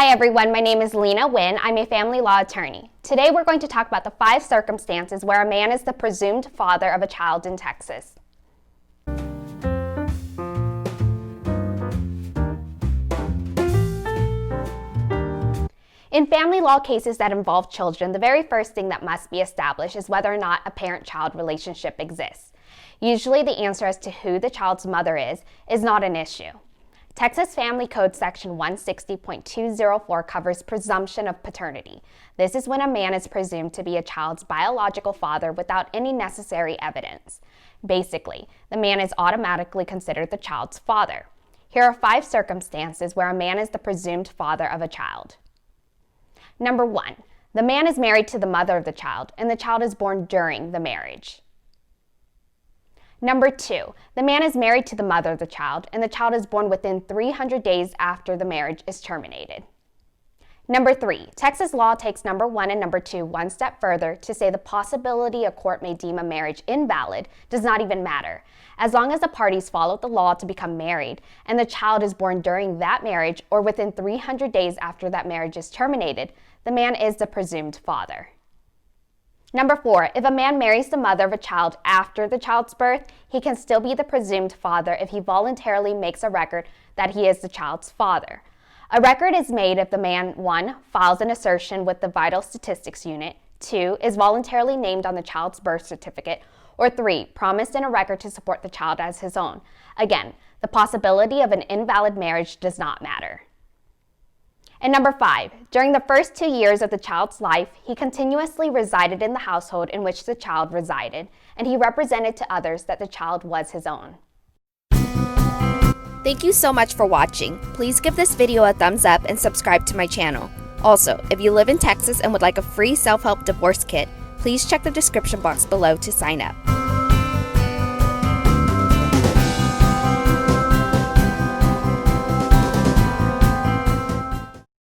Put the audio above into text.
Hi everyone, my name is Lena Nguyen. I'm a family law attorney. Today we're going to talk about the 5 circumstances where a man is the presumed father of a child in Texas. In family law cases that involve children, the very first thing that must be established is whether or not a parent-child relationship exists. Usually the answer as to who the child's mother is not an issue. Texas Family Code Section 160.204 covers presumption of paternity. This is when a man is presumed to be a child's biological father without any necessary evidence. Basically, the man is automatically considered the child's father. Here are 5 circumstances where a man is the presumed father of a child. Number 1, the man is married to the mother of the child, and the child is born during the marriage. Number 2, the man is married to the mother of the child, and the child is born within 300 days after the marriage is terminated. Number 3, Texas law takes number 1 and number 2 one step further to say the possibility a court may deem a marriage invalid does not even matter. As long as the parties followed the law to become married, and the child is born during that marriage or within 300 days after that marriage is terminated, the man is the presumed father. Number 4, if a man marries the mother of a child after the child's birth, he can still be the presumed father if he voluntarily makes a record that he is the child's father. A record is made if the man 1, files an assertion with the Vital Statistics Unit, 2, is voluntarily named on the child's birth certificate, or 3, promised in a record to support the child as his own. Again, the possibility of an invalid marriage does not matter. And number 5, during the first 2 years of the child's life, he continuously resided in the household in which the child resided, and he represented to others that the child was his own. Thank you so much for watching. Please give this video a thumbs up and subscribe to my channel. Also, if you live in Texas and would like a free self-help divorce kit, please check the description box below to sign up.